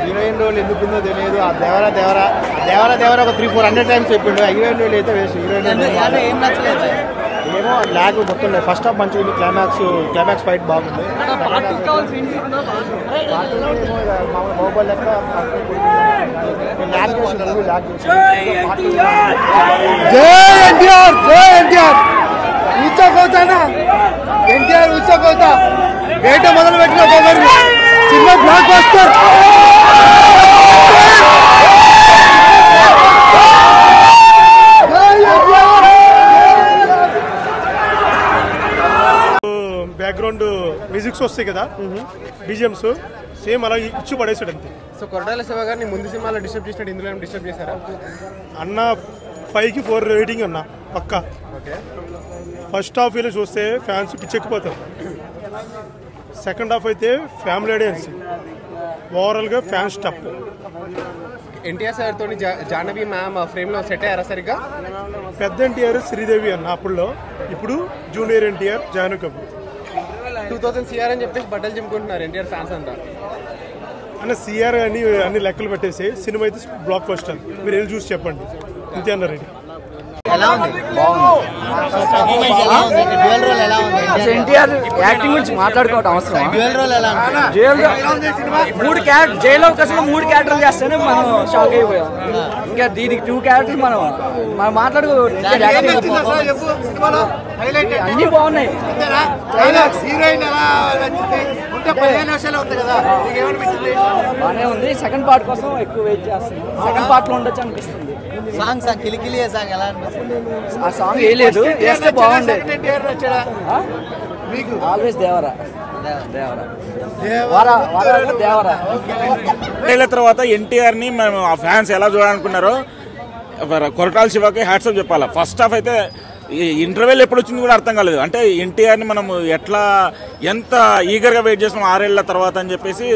Heroine role ఎందుకుందో తెలియదు. ఆ దేవరా దేవరా దేవరా దేవరా ఒక 300-400 టైమ్స్ చెప్పిండు. హీరోయిన్ రోల్ అయితే వేస్ట్. హీరోయిన్ ఏం నచ్చలేదు ఏమో లాగ్ మొత్తం లేదు. ఫస్ట్ హాఫ్ మంచిగా ఉంది. క్లైమాక్స్ ఫైట్ బాగుంది. బాహుబలి లెక్క ఎన్టీఆర్ ఊచకోతా వేట మొదలు పెట్టిన cinema block buster. Background musics వస్తాయి కదా, బీజిఎమ్స్ సేమ్ అలా ఇచ్చి పడేసాడు అంతే. సో కొరటాల శివ గారిని ముందు సినిమాలో డిస్టర్బ్ చేసినట్టు ఇందులో డిస్టర్బ్ చేశారా అన్న? 5కి 4 రేటింగ్ అన్న పక్కా. ఫస్ట్ హాఫ్ ఇలా చూస్తే ఫ్యాన్స్ పిచ్చెక్కిపోతారు. సెకండ్ హాఫ్ అయితే ఫ్యామిలీ ఆడియన్స్, ఓవరాల్గా ఫ్యాన్స్ టప్. ఎన్టీఆర్ సార్ తోని జాహ్నవి మ్యామ్ ఫ్రేమ్ లో సెట్ అయ్యారా సరిగ్గా? పెద్ద ఎన్టీఆర్ శ్రీదేవి అన్న అప్పుడులో, ఇప్పుడు జూనియర్ ఎన్టీఆర్ జాహ్నవి కపూర్. 2000 CR అని చెప్పేసి బట్టలు చెప్పుకుంటున్నారు ఎన్టీఆర్ ఫ్యాన్స్ అంతా. అన్న సిఆర్ అన్ని లెక్కలు పెట్టేసి సినిమా అయితే బ్లాక్ బస్టర్. మీరు వెళ్ళి చూసి చెప్పండి. ఇంతే అన్నారండి. ఎన్టీఆర్ యాక్టింగ్ గురించి మాట్లాడుకోవడం అవసరం. జైలు అవకాశంలో 3 క్యారెక్టర్లు చేస్తేనే మనం షాక్ అయిపోయాం. ఇంకా దీనికి 2 క్యారెక్టర్లు మనం అన్ని బాగున్నాయి. బాగానే ఉంది. సెకండ్ పార్ట్ కోసం ఎక్కువ వెయిట్ చేస్తున్నాం. సెకండ్ పార్ట్ లో ఉండొచ్చు అనిపిస్తుంది. సాంగ్స్ కిలికిలి సాంగ్ ఎలా అనిపిస్తుంది? ఆ సాంగ్ వేయలేదు, వేస్తే బాగుండేది. ఆల్వేస్ దేవరా దేవరా. తర్వాత ఎన్టీఆర్ ని మేము ఆ ఫ్యాన్స్ ఎలా చూడాలనుకున్నారో కొరటాల శివకి హ్యాట్సాప్ చెప్పాలి. ఫస్ట్ హాఫ్ అయితే ఇంటర్వెల్ ఎప్పుడు వచ్చింది కూడా అర్థం కాలేదు. అంటే ఎన్టీఆర్ని మనం ఎంత ఈగర్గా వెయిట్ చేస్తున్నాం 6 ఏళ్ల తర్వాత అని చెప్పేసి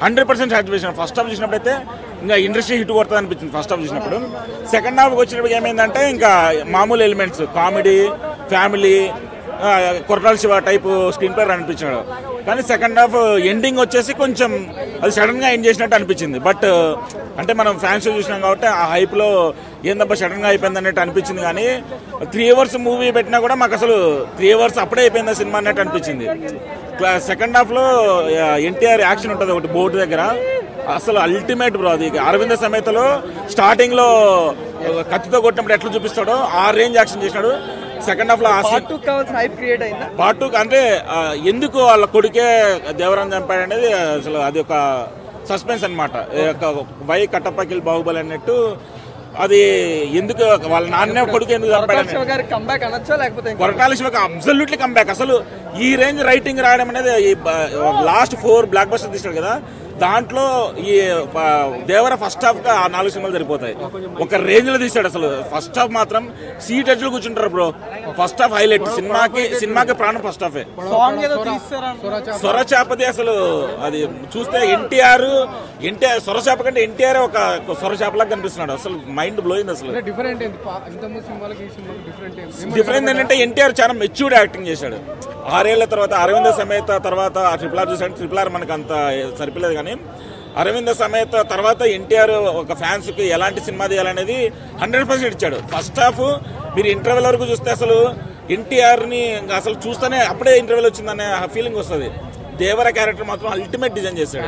100% సాటిస్ఫాక్షన్. ఫస్ట్ హాఫ్ చూసినప్పుడు అయితే ఇంకా ఇండస్ట్రీ హిట్ కొడుతుంది అనిపించింది ఫస్ట్ హాఫ్ చూసినప్పుడు. సెకండ్ హాఫ్కి వచ్చినప్పుడు ఏమైందంటే ఇంకా మామూలు elements, comedy, family, Koratala Siva type screenplay అనిపించాడు. కానీ సెకండ్ హాఫ్ ఎండింగ్ వచ్చేసి కొంచెం అది సడన్గా ఎండ్ చేసినట్టు అనిపించింది. బట్ అంటే మనం ఫ్యాన్స్ చూసినాం కాబట్టి ఆ హైప్లో ఏందబ్బా సడన్గా అయిపోయింది అన్నట్టు అనిపించింది. కానీ 3 అవర్స్ మూవీ పెట్టినా కూడా మాకు అసలు 3 అవర్స్ అప్పుడే అయిపోయిందా సినిమా అన్నట్టు అనిపించింది. సెకండ్ హాఫ్లో ఎన్టీఆర్ యాక్షన్ ఉంటుంది ఒకటి బోర్డు దగ్గర, అసలు అల్టిమేట్ బ్రో. అది అరవింద సమేతలో స్టార్టింగ్ లో కత్తితో కొట్టినప్పుడు ఎట్లా చూపిస్తాడో ఆ రేంజ్ యాక్షన్ చేసినాడు. సెకండ్ హాఫ్ లో పార్ట్ 2 అంటే ఎందుకు వాళ్ళ కొడుకే దేవరాన్ని చంపాడు అనేది అసలు అది ఒక సస్పెన్స్ అనమాట. వై కట్టప్పకిల్ బాహుబలి అన్నట్టు అది ఎందుకు వాళ్ళ నాన్నే కొడుకు ఎందుకు చంపాడు. కొరటాల శివకి అబ్సల్యూట్లీ కంబ్యాక్. అసలు ఈ రేంజ్ రైటింగ్ రాయడం అనేది లాస్ట్ 4 బ్లాక్ బస్టర్ తీసాడు కదా, దాంట్లో ఈ దేవర ఫస్ట్ హాఫ్ గా 4 సినిమాలు సరిపోతాయి. ఒక రేంజ్ లో తీసాడు. అసలు ఫస్ట్ హాఫ్ మాత్రం సీట్ ఎడ్జ్ లో కూర్చుంటారు బ్రో. First half highlight. సినిమాకి ప్రాణం ఫస్ట్ హాఫ్. సొరచాపది అసలు అది చూస్తే ఎన్టీఆర్ సొరచాప కంటే ఎన్టీఆర్ ఒక సొరచాపలాగా కనిపిస్తున్నాడు. అసలు మైండ్ బ్లోయింగ్. అసలు డిఫరెంట్ ఏంటంటే ఎన్టీఆర్ చాలా మెచ్యూర్డ్ యాక్టింగ్ చేశాడు. 6 ఏళ్ల తర్వాత అరవింద సమేత తర్వాత RRR చూసాడు. RRR మనకు అంత సరిపోలేదు కానీ అరవింద సమేత తర్వాత ఎన్టీఆర్ ఒక ఫ్యాన్స్ కి ఎలాంటి సినిమా తీయాలనేది 100% ఇచ్చాడు. ఫస్ట్ హాఫ్ మీరు ఇంటర్వెల్ వరకు చూస్తే అసలు ఎన్టీఆర్ ని అసలు చూస్తేనే అప్పుడే ఇంటర్వెల్ వచ్చిందనే ఫీలింగ్ వస్తుంది. దేవర క్యారెక్టర్ మాత్రం అల్టిమేట్ డిజైన్ చేశాడు.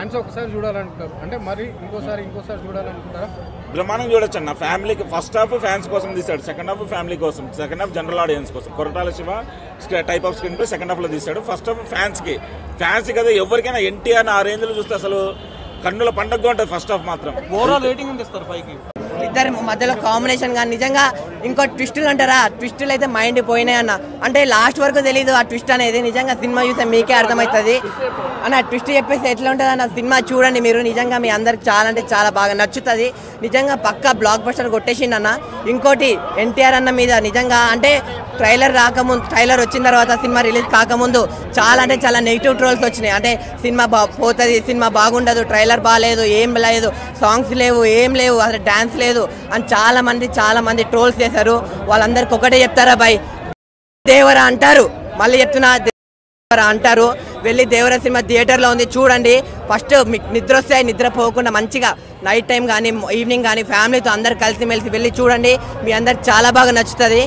బ్రహ్మాండం చూడొచ్చు అన్న. ఫ్యామిలీకి ఫస్ట్ హాఫ్ ఫ్యాన్స్ కోసం తీశాడు, సెకండ్ హాఫ్ ఫ్యామిలీ కోసం, సెకండ్ హాఫ్ జనరల్ ఆడియన్స్ కోసం. Koratala Shiva type off screen play second half లో తీశాడు. ఫస్ట్ హాఫ్ ఫ్యాన్స్ కి కదా ఎవరికైనా ఎన్టీఆర్ ఆ రేంజ్ లో చూస్తే అసలు కన్నుల పండగగా ఉంటుంది ఫస్ట్ హాఫ్ మాత్రం. ఓవరాల్ రేటింగ్ ఎంత ఇస్తారు 5కి? ఇద్దరి మధ్యలో కాంబినేషన్ కానీ నిజంగా ఇంకో ట్విస్టులు అంటారా, ట్విస్టులు అయితే మైండ్ పోయినాయి అన్న. అంటే లాస్ట్ వరకు తెలీదు ఆ ట్విస్ట్ అనేది. నిజంగా సినిమా చూస్తే మీకే అర్థమవుతుంది అన్న. ట్విస్ట్ చెప్పేసి ఎట్లా ఉంటుంది అన్న, సినిమా చూడండి మీరు. నిజంగా మీ అందరికి చాలా అంటే చాలా బాగా నచ్చుతుంది. నిజంగా పక్కా బ్లాక్ బస్టర్ కొట్టేసిండు అన్న. ఇంకోటి ఎన్టీఆర్ అన్న మీద నిజంగా అంటే ట్రైలర్ వచ్చిన తర్వాత సినిమా రిలీజ్ కాకముందు చాలా అంటే చాలా నెగిటివ్ ట్రోల్స్ వచ్చినాయి. అంటే సినిమా పోతుంది, సినిమా బాగుండదు, ట్రైలర్ బాగాలేదు, ఏం లేదు, సాంగ్స్ లేవు, ఏం లేవు, అసలు డాన్స్ లేదు అని చాలా మంది ట్రోల్స్ చేశారు. వాళ్ళందరికి ఒకటే చెప్తారా భయ్, దేవరా అంటారు, మళ్ళీ చెప్తున్నా దేవరా అంటారు. వెళ్ళి దేవరా సినిమా థియేటర్లో ఉంది, చూడండి. ఫస్ట్ మీకు నిద్ర వస్తే నిద్రపోకుండా మంచిగా నైట్ టైం కానీ ఈవినింగ్ కానీ ఫ్యామిలీతో అందరు కలిసిమెలిసి వెళ్ళి చూడండి. మీ అందరికి చాలా బాగా నచ్చుతుంది.